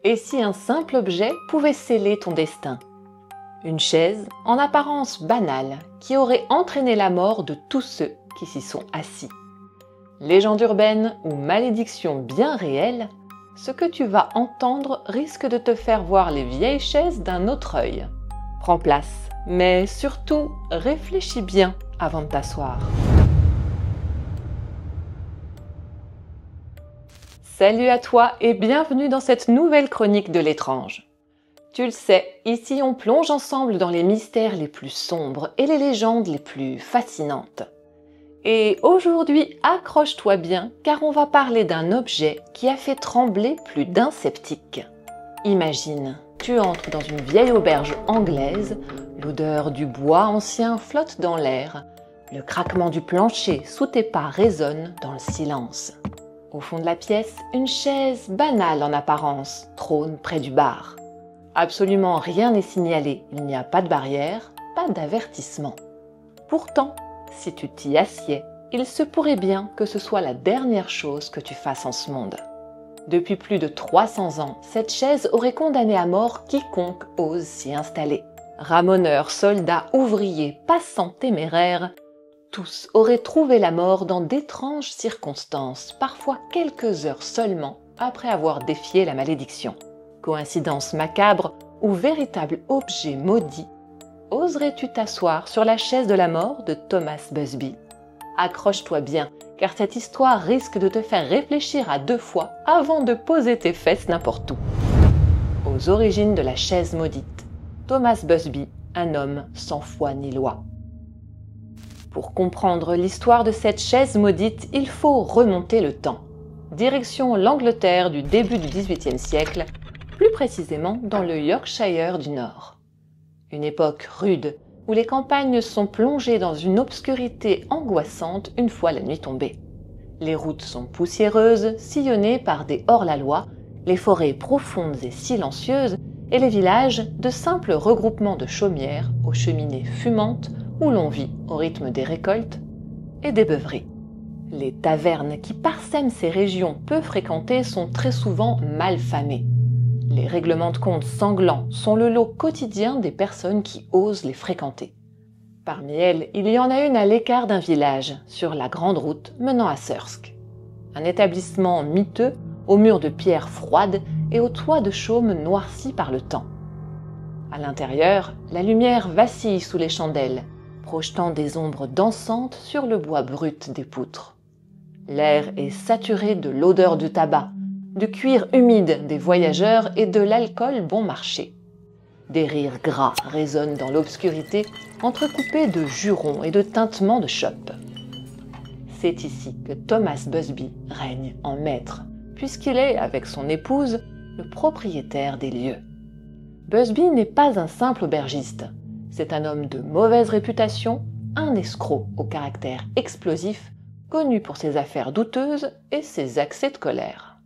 Et si un simple objet pouvait sceller ton destin? Une chaise, en apparence banale, qui aurait entraîné la mort de tous ceux qui s'y sont assis. Légende urbaine ou malédiction bien réelle, ce que tu vas entendre risque de te faire voir les vieilles chaises d'un autre œil. Prends place, mais surtout, réfléchis bien avant de t'asseoir. Salut à toi et bienvenue dans cette nouvelle chronique de l'étrange. Tu le sais, ici on plonge ensemble dans les mystères les plus sombres et les légendes les plus fascinantes. Et aujourd'hui, accroche-toi bien car on va parler d'un objet qui a fait trembler plus d'un sceptique. Imagine, tu entres dans une vieille auberge anglaise, l'odeur du bois ancien flotte dans l'air, le craquement du plancher sous tes pas résonne dans le silence. Au fond de la pièce, une chaise banale en apparence trône près du bar. Absolument rien n'est signalé, il n'y a pas de barrière, pas d'avertissement. Pourtant, si tu t'y assieds, il se pourrait bien que ce soit la dernière chose que tu fasses en ce monde. Depuis plus de 300 ans, cette chaise aurait condamné à mort quiconque ose s'y installer. Ramoneurs, soldats, ouvriers, passants téméraires, tous auraient trouvé la mort dans d'étranges circonstances, parfois quelques heures seulement après avoir défié la malédiction. Coïncidence macabre ou véritable objet maudit, oserais-tu t'asseoir sur la chaise de la mort de Thomas Busby? Accroche-toi bien, car cette histoire risque de te faire réfléchir à deux fois avant de poser tes fesses n'importe où. Aux origines de la chaise maudite, Thomas Busby, un homme sans foi ni loi. Pour comprendre l'histoire de cette chaise maudite, il faut remonter le temps. Direction l'Angleterre du début du XVIIIe siècle, plus précisément dans le Yorkshire du Nord. Une époque rude, où les campagnes sont plongées dans une obscurité angoissante une fois la nuit tombée. Les routes sont poussiéreuses, sillonnées par des hors-la-loi, les forêts profondes et silencieuses, et les villages de simples regroupements de chaumières aux cheminées fumantes où l'on vit au rythme des récoltes et des beuveries. Les tavernes qui parsèment ces régions peu fréquentées sont très souvent mal famées. Les règlements de compte sanglants sont le lot quotidien des personnes qui osent les fréquenter. Parmi elles, il y en a une à l'écart d'un village, sur la grande route menant à Sursk. Un établissement miteux, aux murs de pierre froide et aux toits de chaume noircis par le temps. À l'intérieur, la lumière vacille sous les chandelles, projetant des ombres dansantes sur le bois brut des poutres. L'air est saturé de l'odeur du tabac, du cuir humide des voyageurs et de l'alcool bon marché. Des rires gras résonnent dans l'obscurité, entrecoupés de jurons et de tintements de chope. C'est ici que Thomas Busby règne en maître, puisqu'il est, avec son épouse, le propriétaire des lieux. Busby n'est pas un simple aubergiste. C'est un homme de mauvaise réputation, un escroc au caractère explosif, connu pour ses affaires douteuses et ses accès de colère.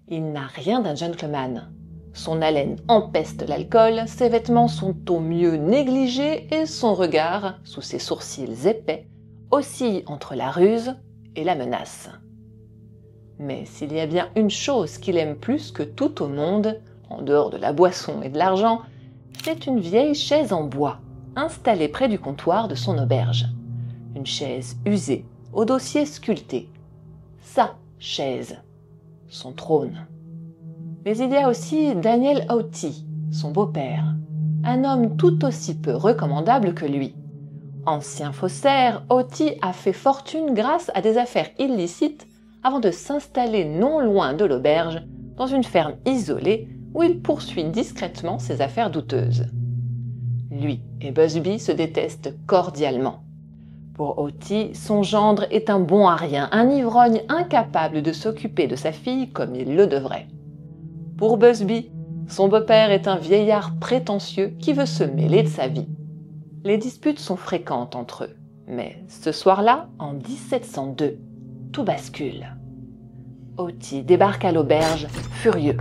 Il n'a rien d'un gentleman. Son haleine empeste l'alcool, ses vêtements sont au mieux négligés et son regard, sous ses sourcils épais, oscille entre la ruse et la menace. Mais s'il y a bien une chose qu'il aime plus que tout au monde, en dehors de la boisson et de l'argent, c'est une vieille chaise en bois, installée près du comptoir de son auberge. Une chaise usée, au dossier sculpté. Sa chaise, son trône. Mais il y a aussi Daniel Haughty, son beau-père, un homme tout aussi peu recommandable que lui. Ancien faussaire, Haughty a fait fortune grâce à des affaires illicites avant de s'installer non loin de l'auberge, dans une ferme isolée où il poursuit discrètement ses affaires douteuses. Lui et Busby se détestent cordialement. Pour Haughty, son gendre est un bon à rien, un ivrogne incapable de s'occuper de sa fille comme il le devrait. Pour Busby, son beau-père est un vieillard prétentieux qui veut se mêler de sa vie. Les disputes sont fréquentes entre eux, mais ce soir-là, en 1702, tout bascule. Haughty débarque à l'auberge, furieux.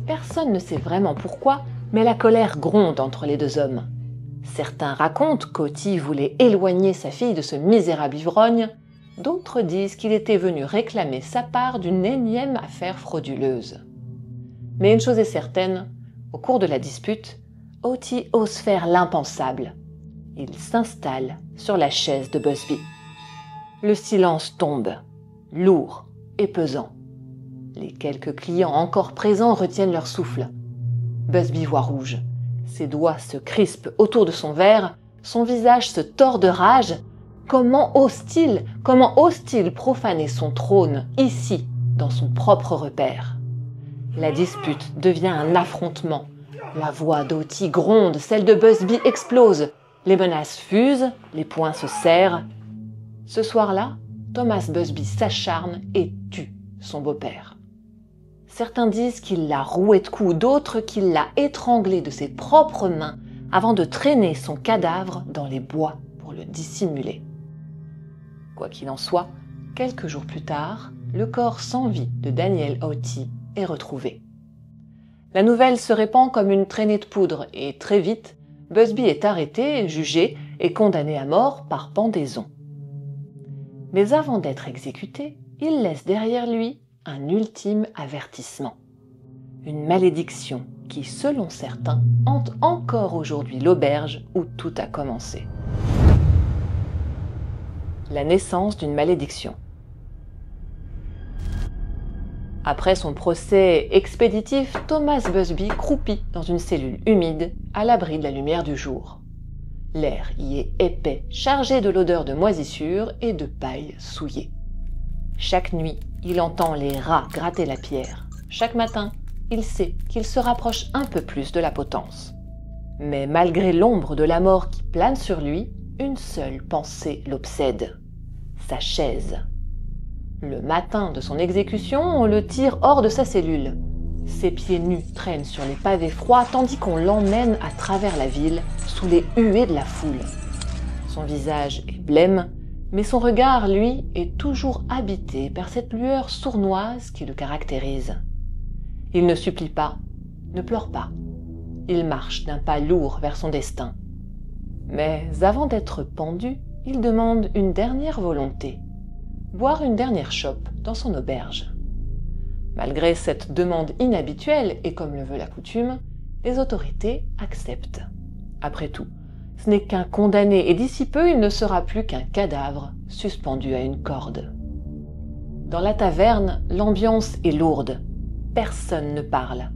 Personne ne sait vraiment pourquoi, mais la colère gronde entre les deux hommes. Certains racontent qu'Haughty voulait éloigner sa fille de ce misérable ivrogne, d'autres disent qu'il était venu réclamer sa part d'une énième affaire frauduleuse. Mais une chose est certaine, au cours de la dispute, Oaty ose faire l'impensable. Il s'installe sur la chaise de Busby. Le silence tombe, lourd et pesant. Les quelques clients encore présents retiennent leur souffle. Busby voit rouge. Ses doigts se crispent autour de son verre, son visage se tord de rage. Comment ose-t-il profaner son trône, ici, dans son propre repère? La dispute devient un affrontement. La voix d'Oaty gronde, celle de Busby explose. Les menaces fusent, les poings se serrent. Ce soir-là, Thomas Busby s'acharne et tue son beau-père. Certains disent qu'il l'a roué de coups, d'autres qu'il l'a étranglé de ses propres mains avant de traîner son cadavre dans les bois pour le dissimuler. Quoi qu'il en soit, quelques jours plus tard, le corps sans vie de Daniel Oaty est retrouvé. La nouvelle se répand comme une traînée de poudre et très vite, Busby est arrêté, jugé et condamné à mort par pendaison. Mais avant d'être exécuté, il laisse derrière lui un ultime avertissement. Une malédiction qui, selon certains, hante encore aujourd'hui l'auberge où tout a commencé. La naissance d'une malédiction. Après son procès expéditif, Thomas Busby croupit dans une cellule humide, à l'abri de la lumière du jour. L'air y est épais, chargé de l'odeur de moisissure et de paille souillée. Chaque nuit, il entend les rats gratter la pierre. Chaque matin, il sait qu'il se rapproche un peu plus de la potence. Mais malgré l'ombre de la mort qui plane sur lui, une seule pensée l'obsède. Sa chaise. Le matin de son exécution, on le tire hors de sa cellule. Ses pieds nus traînent sur les pavés froids tandis qu'on l'emmène à travers la ville, sous les huées de la foule. Son visage est blême, mais son regard, lui, est toujours habité par cette lueur sournoise qui le caractérise. Il ne supplie pas, ne pleure pas. Il marche d'un pas lourd vers son destin. Mais avant d'être pendu, il demande une dernière volonté. Boire une dernière chope dans son auberge. Malgré cette demande inhabituelle et comme le veut la coutume, les autorités acceptent. Après tout, ce n'est qu'un condamné et d'ici peu il ne sera plus qu'un cadavre suspendu à une corde. Dans la taverne, l'ambiance est lourde. Personne ne parle.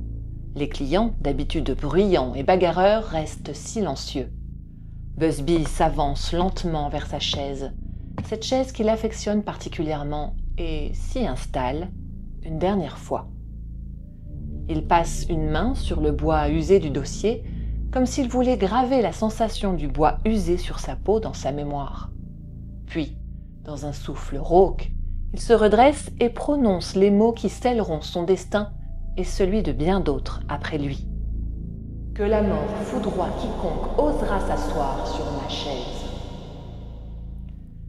Les clients, d'habitude bruyants et bagarreurs, restent silencieux. Busby s'avance lentement vers sa chaise, cette chaise qu'il affectionne particulièrement, et s'y installe une dernière fois. Il passe une main sur le bois usé du dossier, comme s'il voulait graver la sensation du bois usé sur sa peau dans sa mémoire. Puis, dans un souffle rauque, il se redresse et prononce les mots qui scelleront son destin et celui de bien d'autres après lui. Que la mort foudroie quiconque osera s'asseoir sur ma chaise.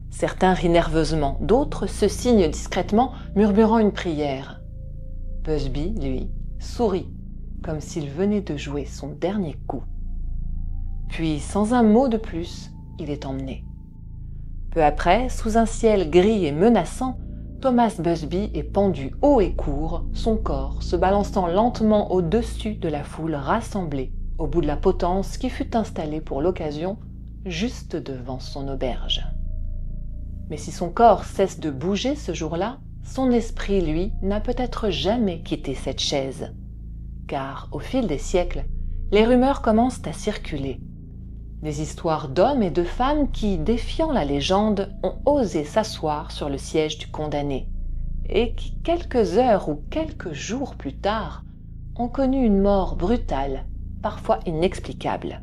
Certains rient nerveusement, d'autres se signent discrètement, murmurant une prière. Busby, lui, sourit, comme s'il venait de jouer son dernier coup. Puis, sans un mot de plus, il est emmené. Peu après, sous un ciel gris et menaçant, Thomas Busby est pendu haut et court, son corps se balançant lentement au-dessus de la foule rassemblée au bout de la potence qui fut installée pour l'occasion juste devant son auberge. Mais si son corps cesse de bouger ce jour-là, son esprit, lui, n'a peut-être jamais quitté cette chaise. Car, au fil des siècles, les rumeurs commencent à circuler. Des histoires d'hommes et de femmes qui, défiant la légende, ont osé s'asseoir sur le siège du condamné, et qui, quelques heures ou quelques jours plus tard, ont connu une mort brutale, parfois inexplicable.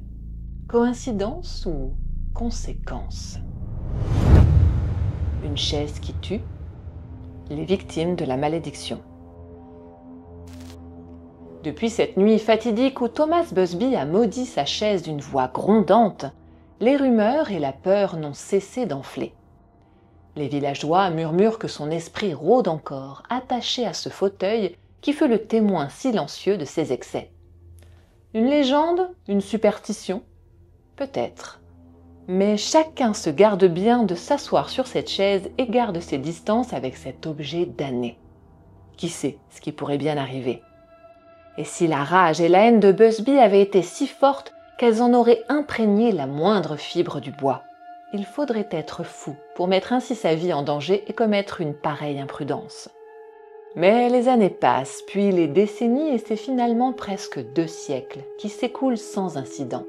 Coïncidence ou conséquence? Une chaise qui tue, les victimes de la malédiction. Depuis cette nuit fatidique où Thomas Busby a maudit sa chaise d'une voix grondante, les rumeurs et la peur n'ont cessé d'enfler. Les villageois murmurent que son esprit rôde encore, attaché à ce fauteuil qui fut le témoin silencieux de ses excès. Une légende? Une superstition? Peut-être. Mais chacun se garde bien de s'asseoir sur cette chaise et garde ses distances avec cet objet damné. Qui sait ce qui pourrait bien arriver? Et si la rage et la haine de Busby avaient été si fortes qu'elles en auraient imprégné la moindre fibre du bois? Il faudrait être fou pour mettre ainsi sa vie en danger et commettre une pareille imprudence. Mais les années passent, puis les décennies, et c'est finalement presque 2 siècles qui s'écoulent sans incident.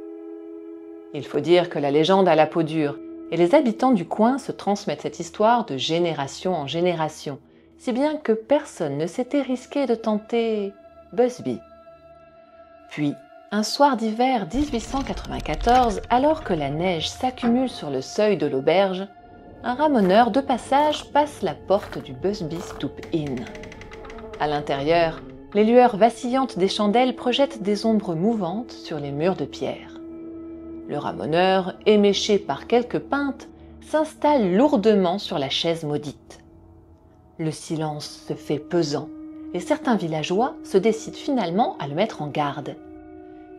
Il faut dire que la légende a la peau dure, et les habitants du coin se transmettent cette histoire de génération en génération, si bien que personne ne s'était risqué de tenter Busby. Puis, un soir d'hiver 1894, alors que la neige s'accumule sur le seuil de l'auberge, un ramoneur de passage passe la porte du Busby Stoop Inn. À l'intérieur, les lueurs vacillantes des chandelles projettent des ombres mouvantes sur les murs de pierre. Le ramoneur, éméché par quelques pintes, s'installe lourdement sur la chaise maudite. Le silence se fait pesant, et certains villageois se décident finalement à le mettre en garde.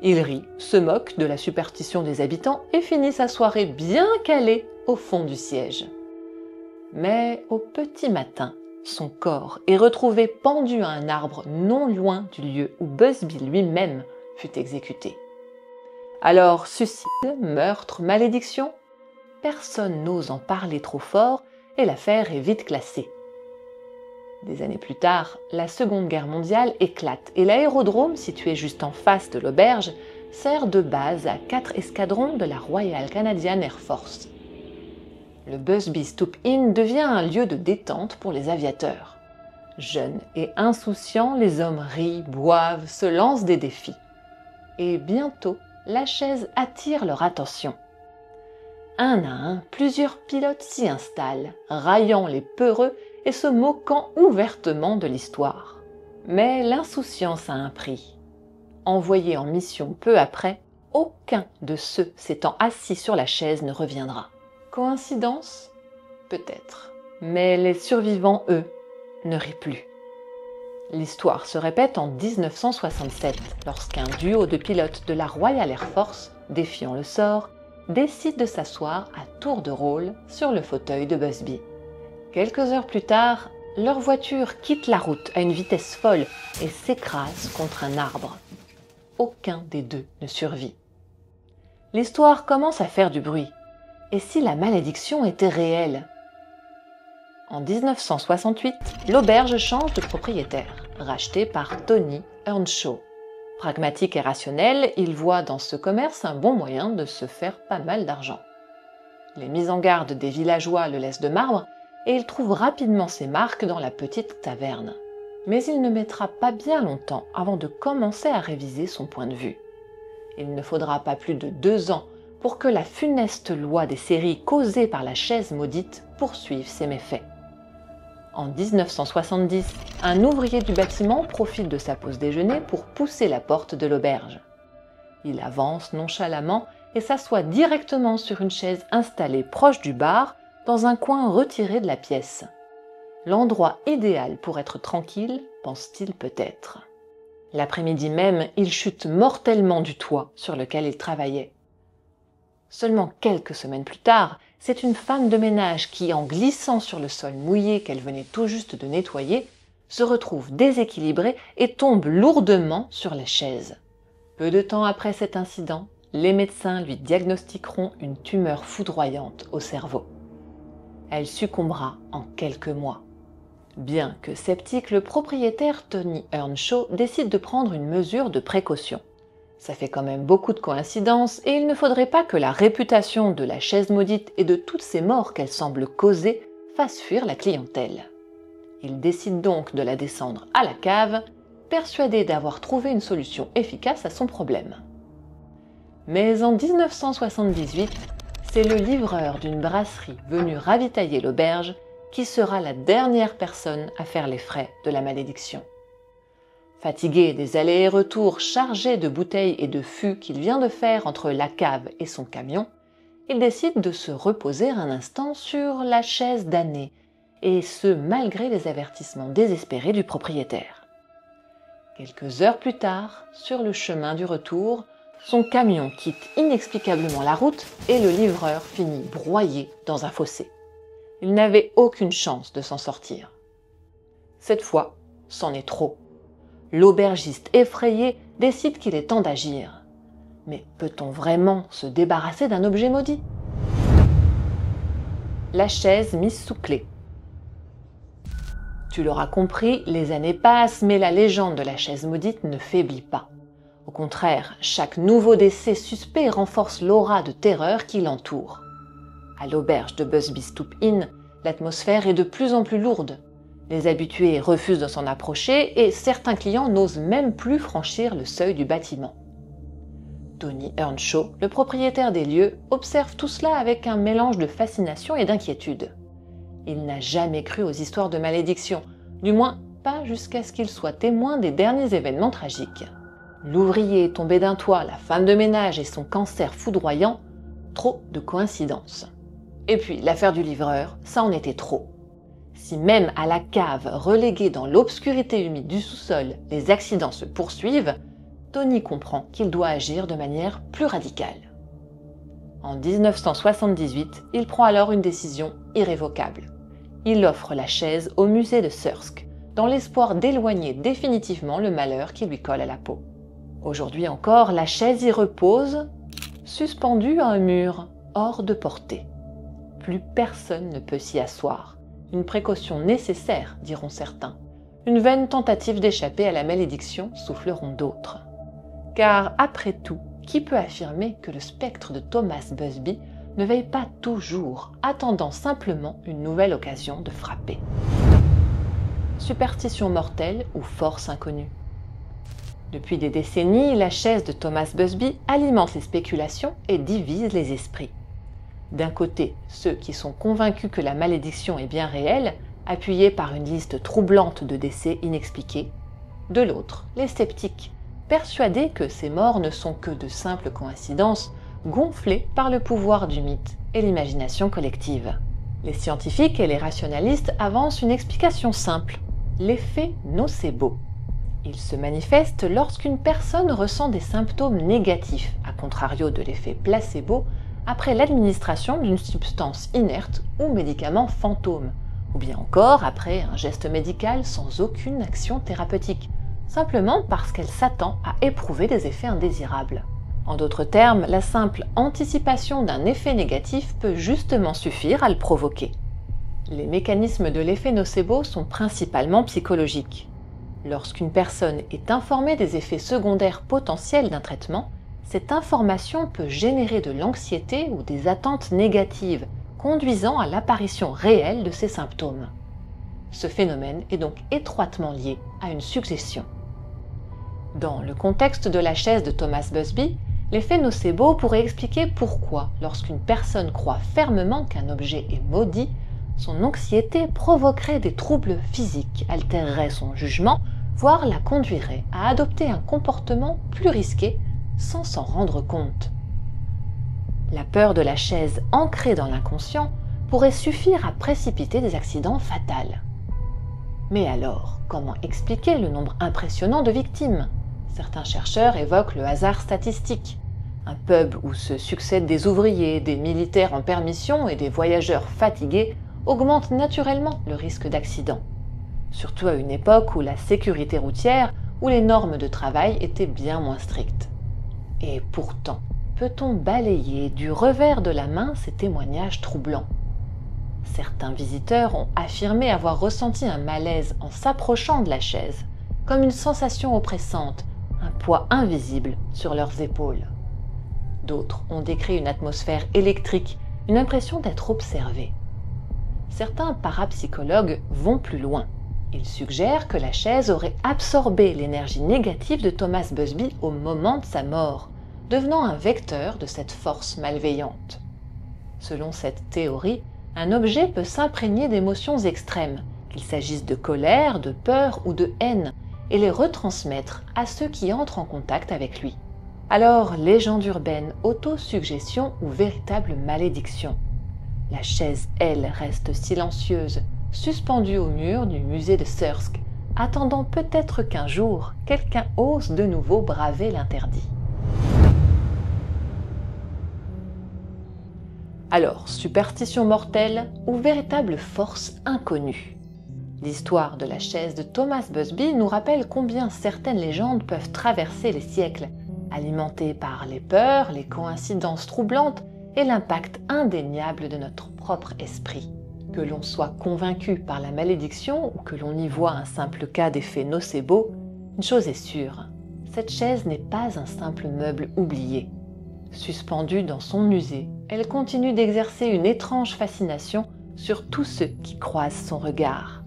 Il rit, se moque de la superstition des habitants et finit sa soirée bien calée au fond du siège. Mais au petit matin, son corps est retrouvé pendu à un arbre non loin du lieu où Busby lui-même fut exécuté. Alors, suicide, meurtre, malédiction, personne n'ose en parler trop fort et l'affaire est vite classée. Des années plus tard, la Seconde Guerre mondiale éclate et l'aérodrome, situé juste en face de l'auberge, sert de base à 4 escadrons de la Royal Canadian Air Force. Le Busby Stoop Inn devient un lieu de détente pour les aviateurs. Jeunes et insouciants, les hommes rient, boivent, se lancent des défis. Et bientôt, la chaise attire leur attention. Un à un, plusieurs pilotes s'y installent, raillant les peureux et se moquant ouvertement de l'histoire. Mais l'insouciance a un prix. Envoyé en mission peu après, aucun de ceux s'étant assis sur la chaise ne reviendra. Coïncidence? Peut-être. Mais les survivants, eux, ne rient plus. L'histoire se répète en 1967, lorsqu'un duo de pilotes de la Royal Air Force, défiant le sort, décide de s'asseoir à tour de rôle sur le fauteuil de Busby. Quelques heures plus tard, leur voiture quitte la route à une vitesse folle et s'écrase contre un arbre. Aucun des deux ne survit. L'histoire commence à faire du bruit. Et si la malédiction était réelle? En 1968, l'auberge change de propriétaire, rachetée par Tony Earnshaw. Pragmatique et rationnel, il voit dans ce commerce un bon moyen de se faire pas mal d'argent. Les mises en garde des villageois le laissent de marbre et il trouve rapidement ses marques dans la petite taverne. Mais il ne mettra pas bien longtemps avant de commencer à réviser son point de vue. Il ne faudra pas plus de 2 ans pour que la funeste loi des séries causée par la chaise maudite poursuive ses méfaits. En 1970, un ouvrier du bâtiment profite de sa pause déjeuner pour pousser la porte de l'auberge. Il avance nonchalamment et s'assoit directement sur une chaise installée proche du bar, dans un coin retiré de la pièce. L'endroit idéal pour être tranquille, pense-t-il peut-être. L'après-midi même, il chute mortellement du toit sur lequel il travaillait. Seulement quelques semaines plus tard, c'est une femme de ménage qui, en glissant sur le sol mouillé qu'elle venait tout juste de nettoyer, se retrouve déséquilibrée et tombe lourdement sur la chaise. Peu de temps après cet incident, les médecins lui diagnostiqueront une tumeur foudroyante au cerveau. Elle succombera en quelques mois. Bien que sceptique, le propriétaire Tony Earnshaw décide de prendre une mesure de précaution. Ça fait quand même beaucoup de coïncidences et il ne faudrait pas que la réputation de la chaise maudite et de toutes ces morts qu'elle semble causer fasse fuir la clientèle. Il décide donc de la descendre à la cave, persuadé d'avoir trouvé une solution efficace à son problème. Mais en 1978, c'est le livreur d'une brasserie venu ravitailler l'auberge qui sera la dernière personne à faire les frais de la malédiction. Fatigué des allers et retours chargés de bouteilles et de fûts qu'il vient de faire entre la cave et son camion, il décide de se reposer un instant sur la chaise damnée, et ce malgré les avertissements désespérés du propriétaire. Quelques heures plus tard, sur le chemin du retour, son camion quitte inexplicablement la route et le livreur finit broyé dans un fossé. Il n'avait aucune chance de s'en sortir. Cette fois, c'en est trop. L'aubergiste effrayé décide qu'il est temps d'agir. Mais peut-on vraiment se débarrasser d'un objet maudit? La chaise mise sous clé. Tu l'auras compris, les années passent, mais la légende de la chaise maudite ne faiblit pas. Au contraire, chaque nouveau décès suspect renforce l'aura de terreur qui l'entoure. À l'auberge de Busby Stoop Inn, l'atmosphère est de plus en plus lourde. Les habitués refusent de s'en approcher et certains clients n'osent même plus franchir le seuil du bâtiment. Tony Earnshaw, le propriétaire des lieux, observe tout cela avec un mélange de fascination et d'inquiétude. Il n'a jamais cru aux histoires de malédiction, du moins pas jusqu'à ce qu'il soit témoin des derniers événements tragiques. L'ouvrier tombé d'un toit, la femme de ménage et son cancer foudroyant, trop de coïncidences. Et puis l'affaire du livreur, ça en était trop. Si même à la cave, reléguée dans l'obscurité humide du sous-sol, les accidents se poursuivent, Tony comprend qu'il doit agir de manière plus radicale. En 1978, il prend alors une décision irrévocable. Il offre la chaise au musée de Sursk, dans l'espoir d'éloigner définitivement le malheur qui lui colle à la peau. Aujourd'hui encore, la chaise y repose, suspendue à un mur, hors de portée. Plus personne ne peut s'y asseoir. Une précaution nécessaire, diront certains. Une vaine tentative d'échapper à la malédiction, souffleront d'autres. Car, après tout, qui peut affirmer que le spectre de Thomas Busby ne veille pas toujours, attendant simplement une nouvelle occasion de frapper? Superstition mortelle ou force inconnue? Depuis des décennies, la chaise de Thomas Busby alimente les spéculations et divise les esprits. D'un côté, ceux qui sont convaincus que la malédiction est bien réelle, appuyés par une liste troublante de décès inexpliqués. De l'autre, les sceptiques, persuadés que ces morts ne sont que de simples coïncidences, gonflés par le pouvoir du mythe et l'imagination collective. Les scientifiques et les rationalistes avancent une explication simple, l'effet nocebo. Il se manifeste lorsqu'une personne ressent des symptômes négatifs, à contrario de l'effet placebo, après l'administration d'une substance inerte ou médicament fantôme, ou bien encore après un geste médical sans aucune action thérapeutique, simplement parce qu'elle s'attend à éprouver des effets indésirables. En d'autres termes, la simple anticipation d'un effet négatif peut justement suffire à le provoquer. Les mécanismes de l'effet nocebo sont principalement psychologiques. Lorsqu'une personne est informée des effets secondaires potentiels d'un traitement, cette information peut générer de l'anxiété ou des attentes négatives, conduisant à l'apparition réelle de ces symptômes. Ce phénomène est donc étroitement lié à une suggestion. Dans le contexte de la chaise de Thomas Busby, l'effet nocebo pourrait expliquer pourquoi, lorsqu'une personne croit fermement qu'un objet est maudit, son anxiété provoquerait des troubles physiques, altérerait son jugement, voire la conduirait à adopter un comportement plus risqué sans s'en rendre compte. La peur de la chaise ancrée dans l'inconscient pourrait suffire à précipiter des accidents fatals. Mais alors, comment expliquer le nombre impressionnant de victimes? Certains chercheurs évoquent le hasard statistique. Un pub où se succèdent des ouvriers, des militaires en permission et des voyageurs fatigués augmente naturellement le risque d'accident. Surtout à une époque où la sécurité routière ou les normes de travail étaient bien moins strictes. Et pourtant, peut-on balayer du revers de la main ces témoignages troublants? Certains visiteurs ont affirmé avoir ressenti un malaise en s'approchant de la chaise, comme une sensation oppressante, un poids invisible sur leurs épaules. D'autres ont décrit une atmosphère électrique, une impression d'être observés. Certains parapsychologues vont plus loin. Ils suggèrent que la chaise aurait absorbé l'énergie négative de Thomas Busby au moment de sa mort, devenant un vecteur de cette force malveillante. Selon cette théorie, un objet peut s'imprégner d'émotions extrêmes, qu'il s'agisse de colère, de peur ou de haine, et les retransmettre à ceux qui entrent en contact avec lui. Alors, légende urbaine, autosuggestion ou véritable malédiction? La chaise, elle, reste silencieuse, suspendue au mur du musée de Sursk, attendant peut-être qu'un jour, quelqu'un ose de nouveau braver l'interdit. Alors, superstition mortelle ou véritable force inconnue? L'histoire de la chaise de Thomas Busby nous rappelle combien certaines légendes peuvent traverser les siècles, alimentées par les peurs, les coïncidences troublantes et l'impact indéniable de notre propre esprit. Que l'on soit convaincu par la malédiction ou que l'on y voit un simple cas d'effet nocebo, une chose est sûre, cette chaise n'est pas un simple meuble oublié. Suspendue dans son musée, elle continue d'exercer une étrange fascination sur tous ceux qui croisent son regard,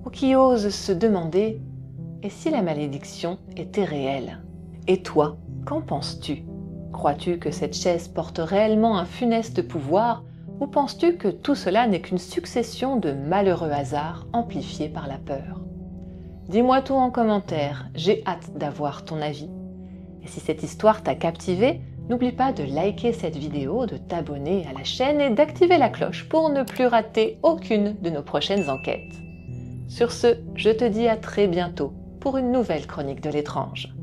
ou qui osent se demander « Et si la malédiction était réelle ?» Et toi, qu'en penses-tu? Crois-tu que cette chaise porte réellement un funeste pouvoir, ou penses-tu que tout cela n'est qu'une succession de malheureux hasards amplifiés par la peur? Dis-moi tout en commentaire, j'ai hâte d'avoir ton avis. Et si cette histoire t'a captivé, n'oublie pas de liker cette vidéo, de t'abonner à la chaîne et d'activer la cloche pour ne plus rater aucune de nos prochaines enquêtes. Sur ce, je te dis à très bientôt pour une nouvelle chronique de l'étrange.